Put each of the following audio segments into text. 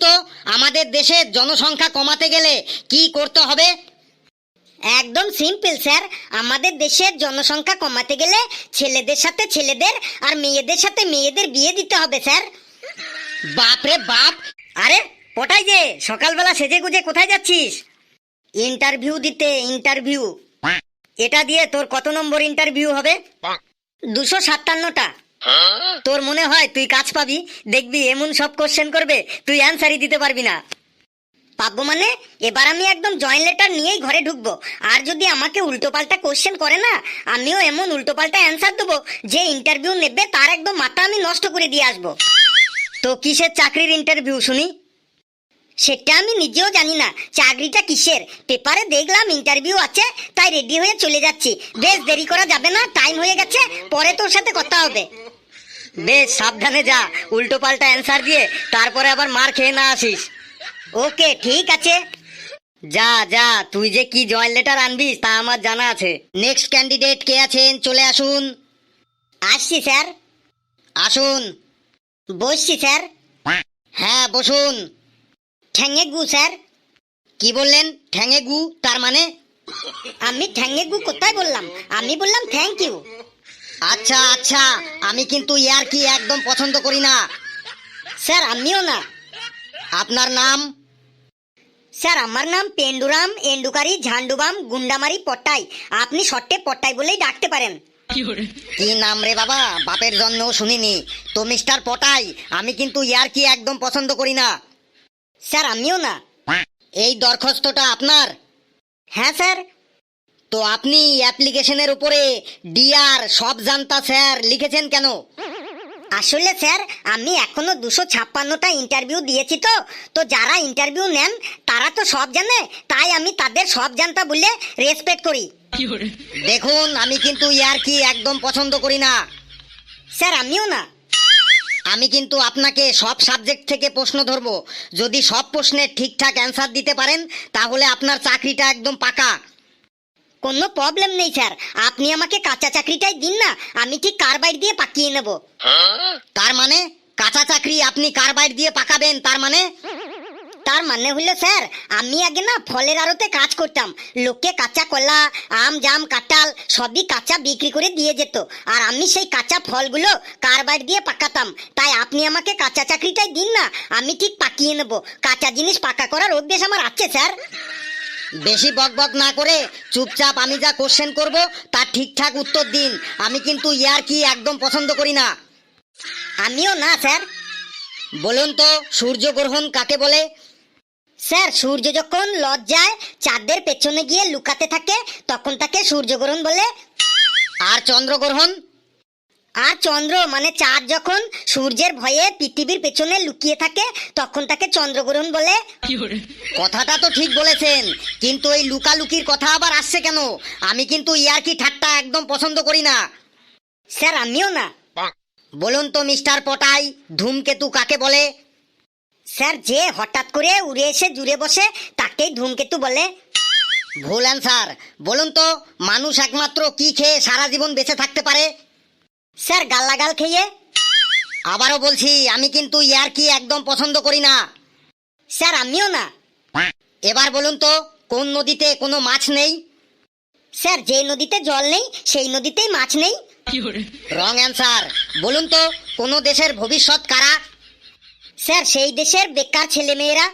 তো আমাদের দেশের জনসংখ্যা কমাতে গেলে কি করতে হবে? একদম সিম্পল স্যার, আমাদের দেশের জনসংখ্যা কমাতে গেলে ছেলেদের সাথে ছেলেদের আর মেয়েদের সাথে মেয়েদের বিয়ে দিতে হবে স্যার। বাপ রে বাপ! আরে পটাই যে, সকালবেলা সেজে গুজে কোথায় যাচ্ছিস? ইন্টারভিউ দিতে, ইন্টারভিউ। এটা দিয়ে তোর কত নম্বর ইন্টারভিউ হবে? 257টা। তোর মনে হয় তুই কাজ পাবি? দেখবি এমন সব কোশ্চেন করবে তুই অ্যান্সারই দিতে পারবি না। পাবো মানে? এবার আমি একদম জয়েন লেটার নিয়েই ঘরে ঢুকবো, আর যদি আমাকে উল্টোপাল্টা কোশ্চেন করে না, আমিও এমন উল্টোপাল্টা অ্যান্সার দেবো যে ইন্টারভিউ নেবে তার একদম মাথা আমি নষ্ট করে দিয়ে আসবো। তো কিসের চাকরির ইন্টারভিউ শুনি? সেটা আমি নিজেও জানি না চাকরিটা কিসের, পেপারে দেখলাম ইন্টারভিউ আছে তাই রেডি হয়ে চলে যাচ্ছি। বেশ দেরি করা যাবে না, টাইম হয়ে গেছে, পরে তোর সাথে কথা হবে। বেশ সাবধানে যা, উল্টো পাল্টা অ্যান্সার দিয়ে তারপরে আবার মার খেয়ে না আসিস। ওকে ঠিক আছে। যা যা, তুই যে কি জয়েন লেটার আনবিস তা আমার জানা আছে। নেক্সট ক্যান্ডিডেট কে আছেন? চলে আসুন। আসছি স্যার। আসুন। বসছি স্যার। হ্যাঁ বসুন। ঠ্যাঙে গু স্যার। কি বললেন? ঠ্যাঙে গু তার মানে? আমি ঠ্যাঙে গু কোথায় বললাম? আমি বললাম থ্যাংক ইউ। আচ্ছা আচ্ছা, আমি কিন্তু ইয়ার কি একদম পছন্দ করি না। স্যার আমিও না। আপনার নাম? স্যার আমার নাম পেন্ডুরাম এন্ডুকারি ঝান্ডুবাম গুন্ডামারি পট্টাই, আপনি শর্টে পট্টাই বলেই ডাকতে পারেন। কি নাম রে বাবা, বাপের জন্মেও শুনিনি তো। মিস্টার পটাই, আমি কিন্তু ইয়ার কি একদম পছন্দ করি না। স্যার আমিও না। এই দরখাস্তটা আপনার? হ্যাঁ স্যার। তো আপনি অ্যাপ্লিকেশনের উপরে ডিআর সব জানতা স্যার লিখেছেন কেন? আসলে স্যার আমি এখনো 256টা ইন্টারভিউ দিয়েছি, তো যারা ইন্টারভিউ নেন তারা তো সব জানে, তাই আমি তাদের সব জানতা বলে রেসপেক্ট করি। দেখুন, আমি কিন্তু ইয়ার কি একদম পছন্দ করি না। স্যার আমিও না। আমি কিন্তু আপনাকে সব সাবজেক্ট থেকে প্রশ্ন ধরবো, যদি সব প্রশ্নের ঠিকঠাক অ্যান্সার দিতে পারেন তাহলে আপনার চাকরিটা একদম পাকা। কোনো প্রবলেম নেই স্যার, আপনি আমাকে কাঁচা চাকরিটাই দিন না, আমি ঠিক কার্বাইড দিয়ে পাকিয়ে নেব। তার মানে কাঁচা চাকরি আপনি কার্বাইড দিয়ে পাকাবেন? তার মানে হলো স্যার, আমি আগে না ফলের আড়তে কাজ করতাম, লোককে কাঁচা কলা আম জাম কাঁঠাল সবই কাঁচা বিক্রি করে দিয়ে যেত, আর আমি সেই কাঁচা ফলগুলো কার্বাইড দিয়ে পাকাতাম। তাই আপনি আমাকে কাঁচা চাকরিটাই দিন না, আমি ঠিক পাকিয়ে নেব। কাঁচা জিনিস পাকা করার অভ্যেস আমার আছে স্যার। বেশি বকবক না করে চুপচাপ আমি যা কোশ্চেন করব তার ঠিকঠাক উত্তর দিন। আমি কিন্তু ইয়ার কি একদম পছন্দ করি না। আমিও না স্যার। বলুন তো, সূর্যগ্রহণ কাকে বলে? স্যার সূর্য যখন লজ্জায় চাঁদের পেছনে গিয়ে লুকাতে থাকে তখন তাকে সূর্যগ্রহণ বলে। আর চন্দ্রগ্রহণ? আর চন্দ্র মানে চাঁদ যখন সূর্যের ভয়ে পৃথিবীর পেছনে লুকিয়ে থাকে তখন তাকে চন্দ্রগ্রহণ বলে। কথাটা তো ঠিক বলেছেন, কিন্তু এই লুকালুকির কথা আবার আসছে কেন? আমি কিন্তু ইয়ার কি ঠাট্টা একদম পছন্দ করি না। স্যার আমিও না। বলুন তো মিস্টার পটাই, ধূমকেতু কাকে বলে? স্যার যে হঠাৎ করে উড়ে এসে জুড়ে বসে তাকেই ধূমকেতু বলে। ভুল অ্যান্সার। বলুন তো, মানুষ একমাত্র কি খেয়ে সারা জীবন বেঁচে থাকতে পারে? স্যার গালাগাল খেয়ে। আবারও বলছি, আমি কিন্তু ইয়ার কি একদম পছন্দ করি না। স্যার আমিও না। এবার বলুন তো, কোন নদীতে কোনো মাছ নেই? স্যার যে নদীতে জল নেই সেই নদীতেই মাছ নেই। Wrong answer. বলুন তো, কোন দেশের ভবিষ্যৎ কারা? স্যার সেই দেশের বেকার ছেলে মেয়েরা।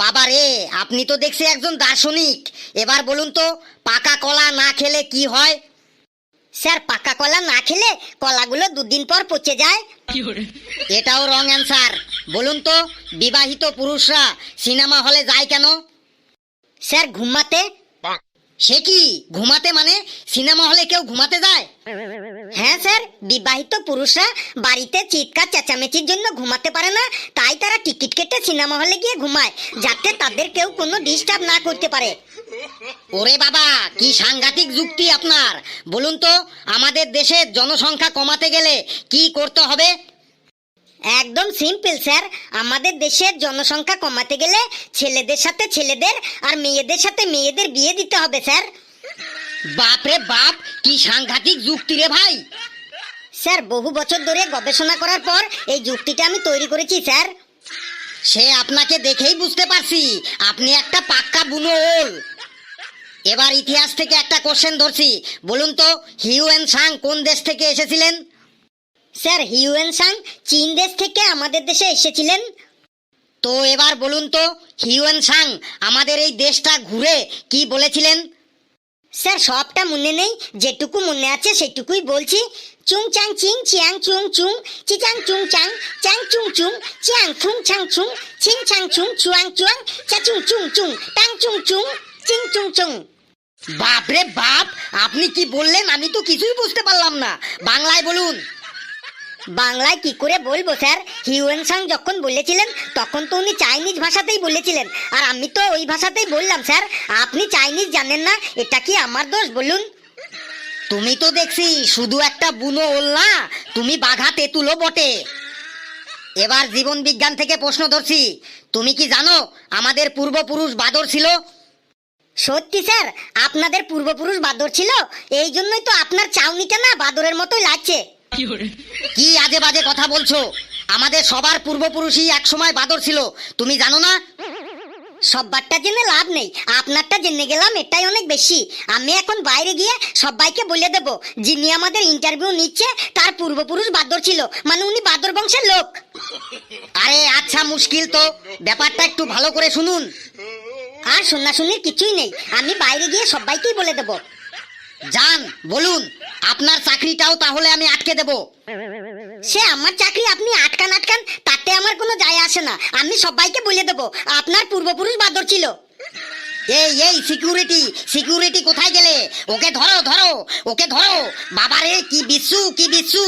বাবা রে, আপনি তো দেখছি একজন দার্শনিক। এবার বলুন তো, পাকা কলা না খেলে কি হয়? স্যার পাকা কলা না খেলে কলাগুলো দুদিন পর পচে যায়। এটাও রং অ্যান্সার। বলুন তো, বিবাহিত পুরুষরা সিনেমা হলে যায় কেন? স্যার ঘুমাতে। সে কি, ঘুমাতে মানে সিনেমা হলে কেউ ঘুমাতে যায়? হ্যাঁ স্যার, বিবাহিত পুরুষরা বাড়িতে চিৎকার চেঁচামেচির জন্য ঘুমাতে পারে না, তাই তারা টিকিট কেটে সিনেমা হলে গিয়ে ঘুমায়, যাতে তাদের কেউ কোনো ডিস্টার্ব না করতে পারে। ওরে বাবা, কি সাংঘাতিক যুক্তি আপনার। বলুন তো, আমাদের দেশের জনসংখ্যা কমাতে গেলে কি করতে হবে? একদম সিম্পল স্যার, আমাদের দেশের জনসংখ্যা কমাতে গেলে ছেলেদের সাথে ছেলেদের আর মেয়েদের সাথে মেয়েদের বিয়ে দিতে হবে স্যার। বাপ রে বাপ, কি সাংঘাতিক যুক্তি রে ভাই। স্যার বহু বছর ধরে গবেষণা করার পর এই যুক্তিটা আমি তৈরি করেছি স্যার। সে আপনাকে দেখেই বুঝতে পারছি আপনি একটা পাক্কা বুনো ওল। এবার ইতিহাস থেকে একটা কোশ্চেন ধরছি, বলুন তো হিউয়েন সাং কোন দেশ থেকে এসেছিলেন? স্যার হিউয়েন সাং চীন দেশ থেকে আমাদের দেশে এসেছিলেন। তো এবার বলুন তো হিউয়েন সাং আমাদের এই দেশটা ঘুরে কি বলেছিলেন? স্যার সবটা মনে নেই, যেটুকু মনে আছে সেটুকুই বলছি। চুং চাং চিং চিয়াং চুং চুং চিচাং চুং চাং চাং চুং চুং চিয়াং চুং চাং চুং চিং চাং চুং চুয়াং চুয়াং চাচুং চুং চুং টাং চুং চুং চিং চুং চুং। বাপ রে বাপ, আপনি কি বললেন আমি তো কিছুই বুঝতে পারলাম না, বাংলায় বলুন। বাংলায় কি করে বলবো স্যার? হিউয়েন সাং যখন বলেছিলেন তখন তো উনি চাইনিজ ভাষাতেই বলেছিলেন, আর আমি তো ওই ভাষাতেই বললাম স্যার। আপনি চাইনিজ জানেন না, এটা কি আমার দোষ বলুন? তুমি তো দেখছি শুধু একটা বুনো ওল না, তুমি বাঘা তেঁতুলও বটে। এবার জীবন বিজ্ঞান থেকে প্রশ্ন ধরছি, তুমি কি জানো আমাদের পূর্বপুরুষ বাদর ছিল? সত্যি স্যার, আপনাদের পূর্বপুরুষ বাদর ছিল? এই জন্যই তো আপনার চাউনিটা না বাদরের মতোই লাগছে। কি আজে বাজে কথা বলছো? আমাদের সবার পূর্বপুরুষই একসময় বাদর ছিল, তুমি জানো না? সববারটা জেনে লাভ নেই, আপনারটা জেনে গেলাম এটাই অনেক বেশি। আমি এখন বাইরে গিয়ে সবাইকে বলে দেব যিনি আমাদের ইন্টারভিউ নিচ্ছে তার পূর্বপুরুষ বাদর ছিল, মানে উনি বাদর বংশের লোক। আরে আচ্ছা, মুশকিল তো, ব্যাপারটা একটু ভালো করে শুনুন। আর শোনাশুনির কিছুই নেই, আমি বাইরে গিয়ে সবাইকেই বলে দেব। যান, বলুন, আপনার চাকরিটাও তাহলে আমি আটকে দেব। সে আমার চাকরি আপনি আটকান আটকান, তাতে আমার কোনো যায় আসে না। আমি সবাইকে বলে দেব আপনার পূর্বপুরুষ বাদর ছিল। এই এই সিকিউরিটি, সিকিউরিটি কোথায় গেলে? ওকে ধরো ধরো, ওকে ধরো। বাবারে কি বিচ্ছু, কি বিচ্ছু!